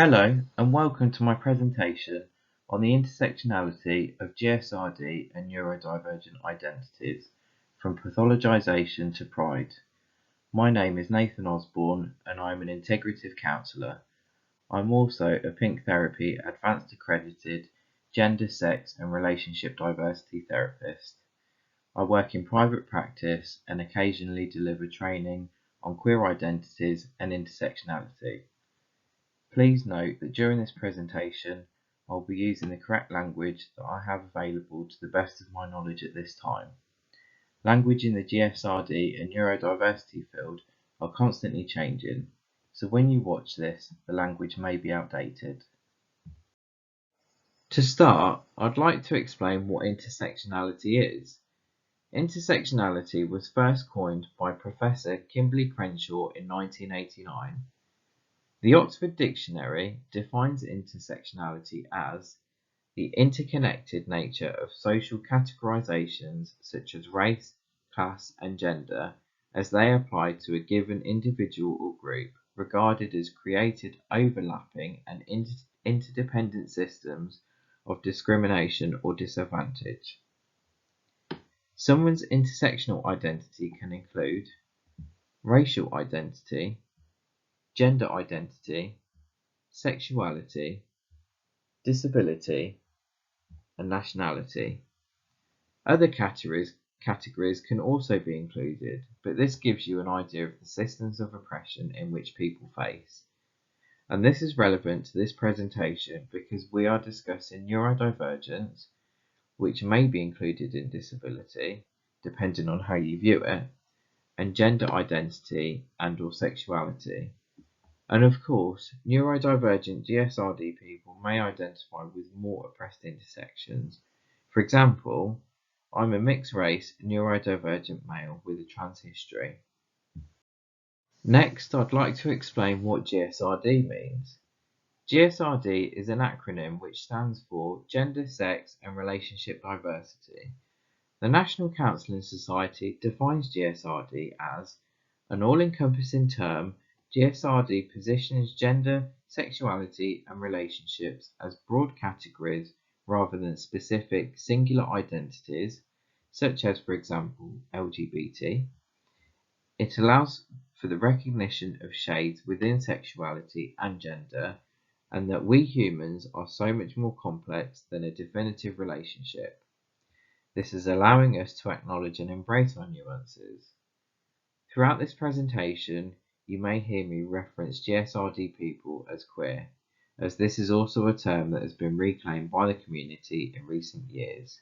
Hello and welcome to my presentation on the intersectionality of GSRD and neurodivergent identities, from pathologization to pride. My name is Nathan Osborne and I'm an integrative counsellor. I'm also a Pink Therapy Advanced Accredited Gender, Sex and Relationship Diversity Therapist. I work in private practice and occasionally deliver training on queer identities and intersectionality. Please note that during this presentation, I'll be using the correct language that I have available to the best of my knowledge at this time. Language in the GSRD and neurodiversity field are constantly changing, so when you watch this, the language may be outdated. To start, I'd like to explain what intersectionality is. Intersectionality was first coined by Professor Kimberly Crenshaw in 1989. The Oxford Dictionary defines intersectionality as the interconnected nature of social categorizations such as race, class, and gender as they apply to a given individual or group, regarded as created overlapping and interdependent systems of discrimination or disadvantage. Someone's intersectional identity can include racial identity, gender identity, sexuality, disability, and nationality. Other categories can also be included, but this gives you an idea of the systems of oppression in which people face. And this is relevant to this presentation because we are discussing neurodivergence, which may be included in disability, depending on how you view it, and gender identity and/or sexuality. And of course, neurodivergent GSRD people may identify with more oppressed intersections. For example, I'm a mixed-race neurodivergent male with a trans history. Next, I'd like to explain what GSRD means. GSRD is an acronym which stands for Gender, Sex and Relationship Diversity. The National Counselling Society defines GSRD as an all-encompassing term. GSRD positions gender, sexuality and relationships as broad categories rather than specific singular identities, such as, for example, LGBT. It allows for the recognition of shades within sexuality and gender, and that we humans are so much more complex than a definitive relationship. This is allowing us to acknowledge and embrace our nuances. Throughout this presentation, you may hear me reference GSRD people as queer, as this is also a term that has been reclaimed by the community in recent years.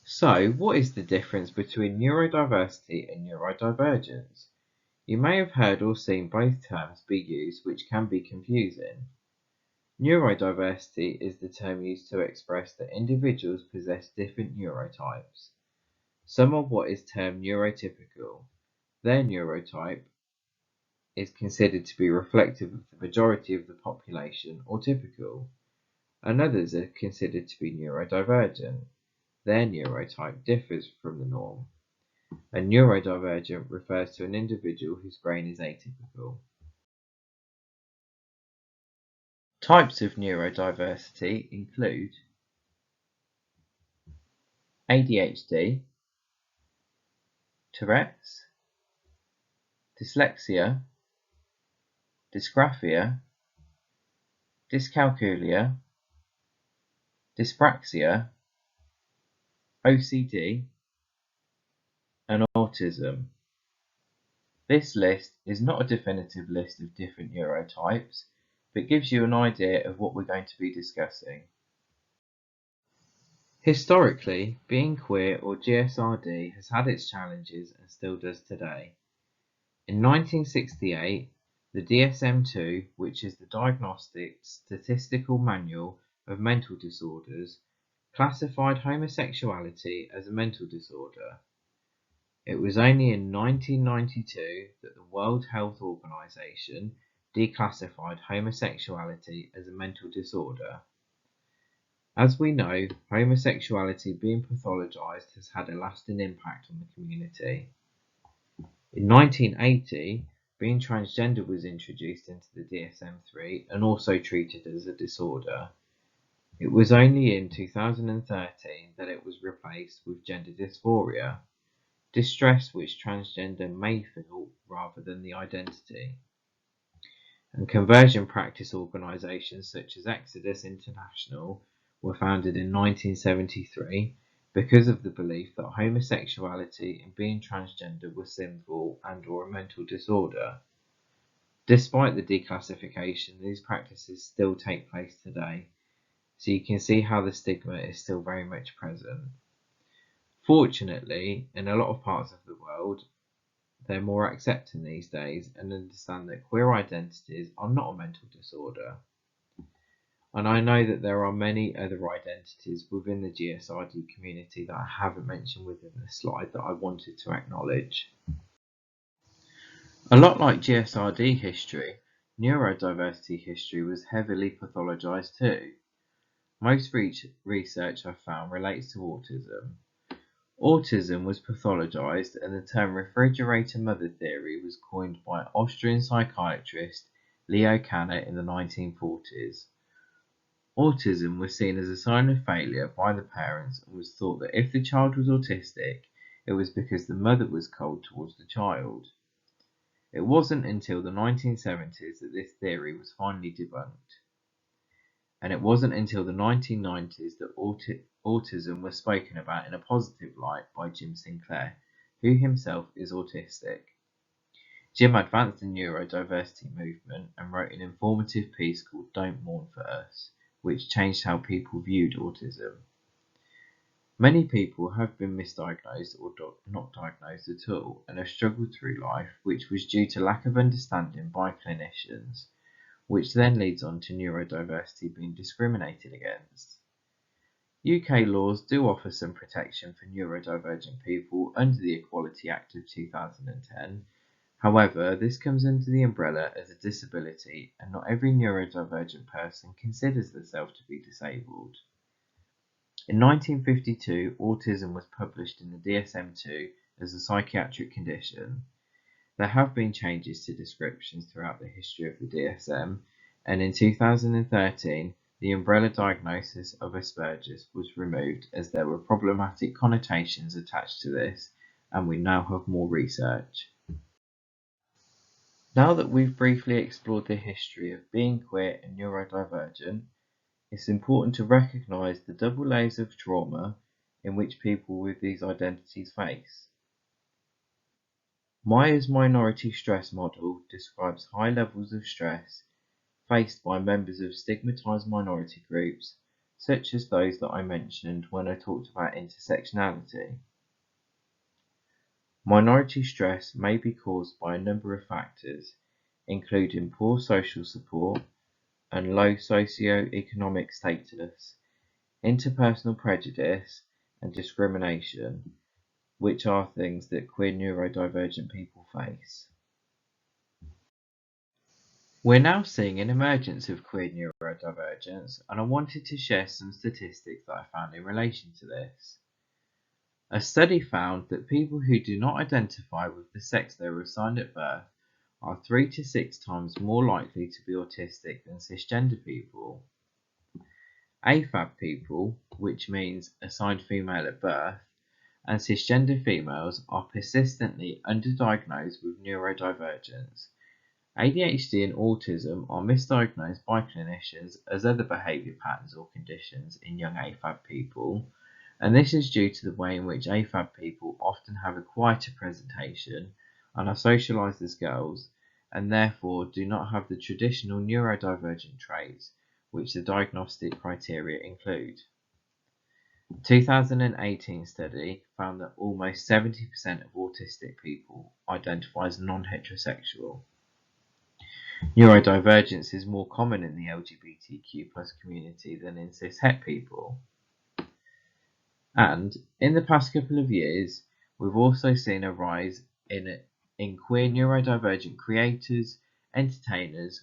So, what is the difference between neurodiversity and neurodivergence? You may have heard or seen both terms be used, which can be confusing. Neurodiversity is the term used to express that individuals possess different neurotypes. Some are what is termed neurotypical. Their neurotype is considered to be reflective of the majority of the population or typical, and others are considered to be neurodivergent. Their neurotype differs from the norm. A neurodivergent refers to an individual whose brain is atypical. Types of neurodiversity include ADHD, Tourette's, dyslexia, dysgraphia, dyscalculia, dyspraxia, OCD, and autism. This list is not a definitive list of different neurotypes, but gives you an idea of what we're going to be discussing. Historically, being queer or GSRD has had its challenges and still does today. In 1968, the DSM-2, which is the Diagnostic Statistical Manual of Mental Disorders, classified homosexuality as a mental disorder. It was only in 1992 that the World Health Organization declassified homosexuality as a mental disorder. As we know, homosexuality being pathologized has had a lasting impact on the community. In 1980, being transgender was introduced into the DSM-3 and also treated as a disorder. It was only in 2013 that it was replaced with gender dysphoria, distress which transgender may feel rather than the identity. And conversion practice organisations such as Exodus International were founded in 1973 because of the belief that homosexuality and being transgender was sinful and or a mental disorder. Despite the declassification, these practices still take place today, so you can see how the stigma is still very much present. Fortunately, in a lot of parts of the world, they're more accepting these days and understand that queer identities are not a mental disorder. And I know that there are many other identities within the GSRD community that I haven't mentioned within this slide that I wanted to acknowledge. A lot like GSRD history, neurodiversity history was heavily pathologised too. Most research I've found relates to autism. Autism was pathologised, and the term refrigerator mother theory was coined by Austrian psychiatrist Leo Kanner in the 1940s. Autism was seen as a sign of failure by the parents and was thought that if the child was autistic, it was because the mother was cold towards the child. It wasn't until the 1970s that this theory was finally debunked. And it wasn't until the 1990s that autism was spoken about in a positive light by Jim Sinclair, who himself is autistic. Jim advanced the neurodiversity movement and wrote an informative piece called Don't Mourn for Us, which changed how people viewed autism. Many people have been misdiagnosed or not diagnosed at all and have struggled through life, which was due to lack of understanding by clinicians, which then leads on to neurodiversity being discriminated against. UK laws do offer some protection for neurodivergent people under the Equality Act of 2010. However, this comes under the umbrella as a disability, and not every neurodivergent person considers themselves to be disabled. In 1952, autism was published in the DSM-2 as a psychiatric condition. There have been changes to descriptions throughout the history of the DSM, and in 2013, the umbrella diagnosis of Asperger's was removed as there were problematic connotations attached to this, and we now have more research. Now that we've briefly explored the history of being queer and neurodivergent, it's important to recognise the double layers of trauma in which people with these identities face. Myers' minority stress model describes high levels of stress faced by members of stigmatised minority groups, such as those that I mentioned when I talked about intersectionality. Minority stress may be caused by a number of factors, including poor social support and low socio-economic status, interpersonal prejudice, and discrimination, which are things that queer neurodivergent people face. We're now seeing an emergence of queer neurodivergence, and I wanted to share some statistics that I found in relation to this. A study found that people who do not identify with the sex they were assigned at birth are 3 to 6 times more likely to be autistic than cisgender people. AFAB people, which means assigned female at birth, and cisgender females are persistently underdiagnosed with neurodivergence. ADHD and autism are misdiagnosed by clinicians as other behaviour patterns or conditions in young AFAB people, and this is due to the way in which AFAB people often have a quieter presentation and are socialised as girls, and therefore do not have the traditional neurodivergent traits which the diagnostic criteria include. A 2018 study found that almost 70% of autistic people identify as non-heterosexual. Neurodivergence is more common in the LGBTQ+ community than in cis-het people. And in the past couple of years, we've also seen a rise in queer neurodivergent creators, entertainers,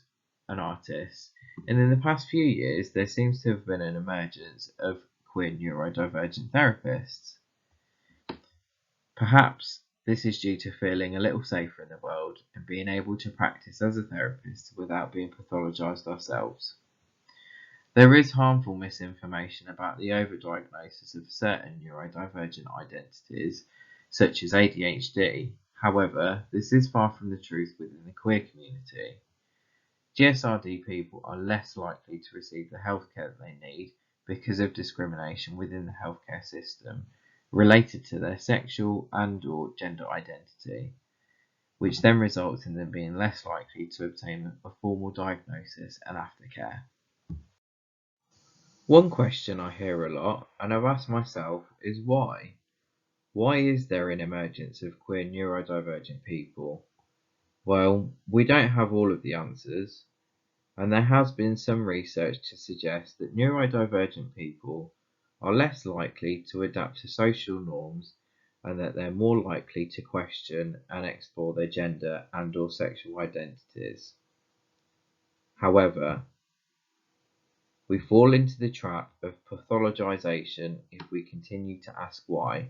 and artists. And in the past few years, there seems to have been an emergence of queer neurodivergent therapists. Perhaps This is due to feeling a little safer in the world and being able to practice as a therapist without being pathologised ourselves. There is harmful misinformation about the overdiagnosis of certain neurodivergent identities, such as ADHD. However, this is far from the truth within the queer community. GSRD people are less likely to receive the healthcare that they need because of discrimination within the healthcare system related to their sexual and/or gender identity, which then results in them being less likely to obtain a formal diagnosis and aftercare. One question I hear a lot, and I've asked myself, is why? Why is there an emergence of queer neurodivergent people? Well, we don't have all of the answers, and there has been some research to suggest that neurodivergent people are less likely to adapt to social norms and that they're more likely to question and explore their gender and/or sexual identities. However, we fall into the trap of pathologization if we continue to ask why.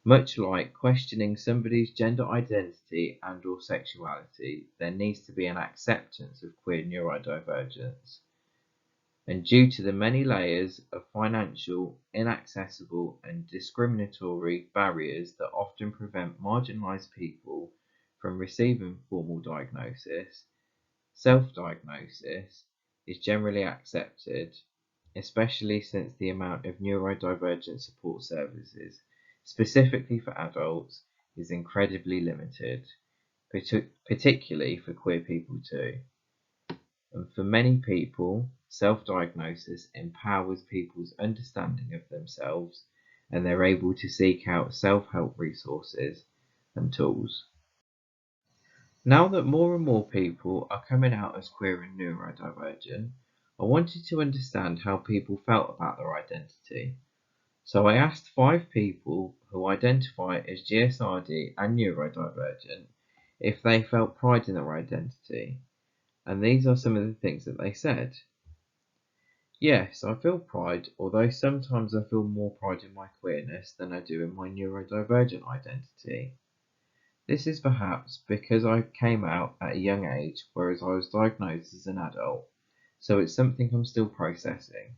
Much like questioning somebody's gender identity and/or sexuality, there needs to be an acceptance of queer neurodivergence. And due to the many layers of financial, inaccessible, and discriminatory barriers that often prevent marginalised people from receiving formal diagnosis, self-diagnosis is generally accepted, especially since the amount of neurodivergent support services, specifically for adults, is incredibly limited, particularly for queer people too. And for many people, self-diagnosis empowers people's understanding of themselves, and they're able to seek out self-help resources and tools. Now that more and more people are coming out as queer and neurodivergent, I wanted to understand how people felt about their identity. So I asked 5 people who identify as GSRD and neurodivergent if they felt pride in their identity, and these are some of the things that they said. Yes, I feel pride, although sometimes I feel more pride in my queerness than I do in my neurodivergent identity. This is perhaps because I came out at a young age, whereas I was diagnosed as an adult, so it's something I'm still processing.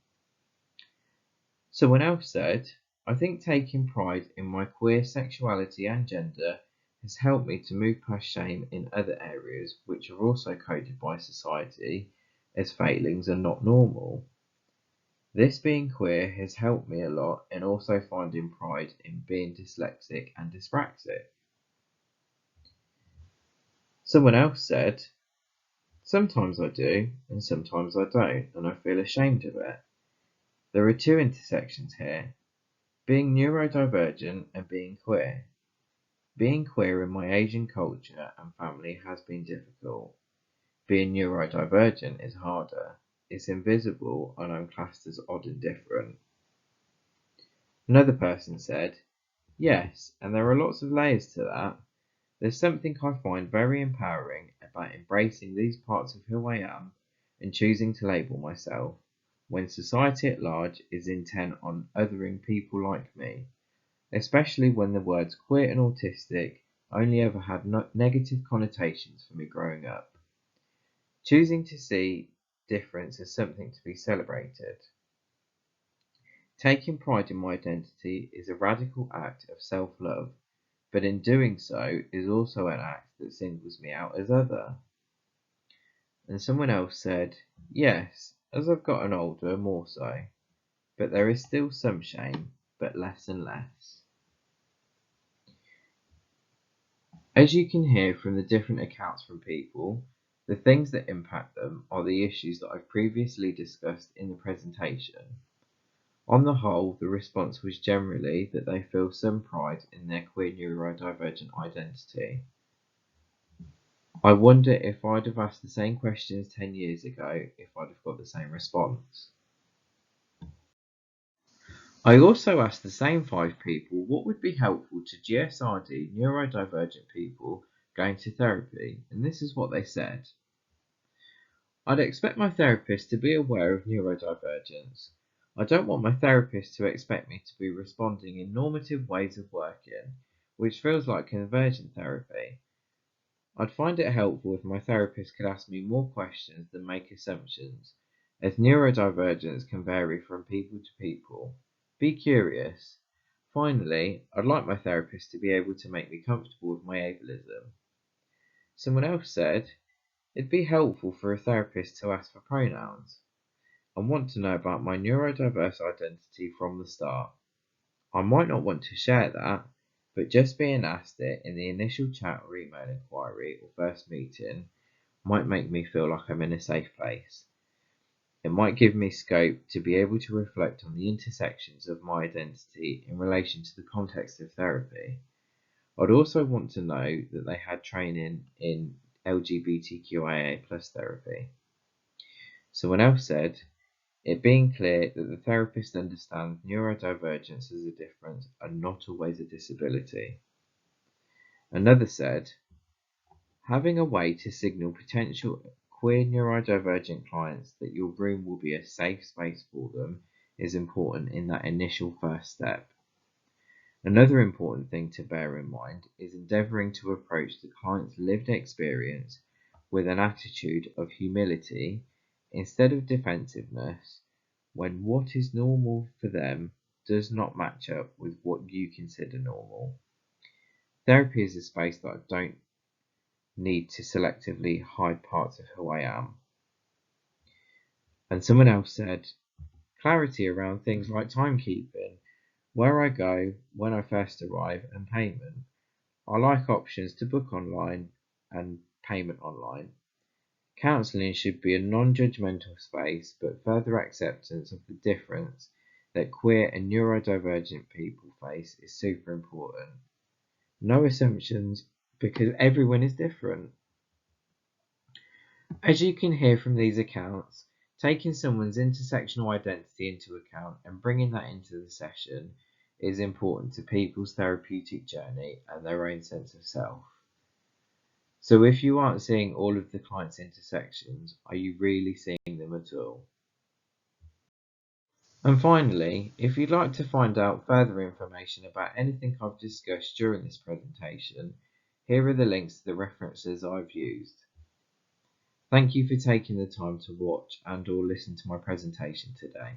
Someone else said, I think taking pride in my queer sexuality and gender has helped me to move past shame in other areas which are also coded by society as failings and not normal. This being queer has helped me a lot in also finding pride in being dyslexic and dyspraxic. Someone else said, sometimes I do and sometimes I don't, and I feel ashamed of it. There are 2 intersections here, being neurodivergent and being queer. Being queer in my Asian culture and family has been difficult. Being neurodivergent is harder. It's invisible and I'm classed as odd and different. Another person said, yes, and there are lots of layers to that. There's something I find very empowering about embracing these parts of who I am and choosing to label myself, when society at large is intent on othering people like me, especially when the words queer and autistic only ever had negative connotations for me growing up. Choosing to see difference as something to be celebrated. Taking pride in my identity is a radical act of self-love, but in doing so is also an act that singles me out as other. And someone else said, yes, as I've gotten older, more so, but there is still some shame, but less and less. As you can hear from the different accounts from people, the things that impact them are the issues that I've previously discussed in the presentation. On the whole, the response was generally that they feel some pride in their queer neurodivergent identity. I wonder if I'd have asked the same questions 10 years ago if I'd have got the same response. I also asked the same 5 people what would be helpful to GSRD neurodivergent people going to therapy, and this is what they said. I'd expect my therapist to be aware of neurodivergence. I don't want my therapist to expect me to be responding in normative ways of working, which feels like convergent therapy. I'd find it helpful if my therapist could ask me more questions than make assumptions, as neurodivergence can vary from people to people. Be curious. Finally, I'd like my therapist to be able to make me comfortable with my ableism. Someone else said, it'd be helpful for a therapist to ask for pronouns. I want to know about my neurodiverse identity from the start. I might not want to share that, but just being asked it in the initial chat or email inquiry or first meeting might make me feel like I'm in a safe place. It might give me scope to be able to reflect on the intersections of my identity in relation to the context of therapy. I'd also want to know that they had training in LGBTQIA+ therapy. Someone else said, it being clear that the therapist understands neurodivergence as a difference and not always a disability. Another said, having a way to signal potential queer neurodivergent clients that your room will be a safe space for them is important in that initial first step. Another important thing to bear in mind is endeavouring to approach the client's lived experience with an attitude of humility instead of defensiveness when what is normal for them does not match up with what you consider normal. Therapy is a space that I don't need to selectively hide parts of who I am. And someone else said, clarity around things like timekeeping, where I go, when I first arrive, and payment. I like options to book online and payment online. Counselling should be a non-judgmental space, but further acceptance of the difference that queer and neurodivergent people face is super important. No assumptions, because everyone is different. As you can hear from these accounts, taking someone's intersectional identity into account and bringing that into the session is important to people's therapeutic journey and their own sense of self. So if you aren't seeing all of the client's intersections, are you really seeing them at all? And finally, if you'd like to find out further information about anything I've discussed during this presentation, here are the links to the references I've used. Thank you for taking the time to watch and/or listen to my presentation today.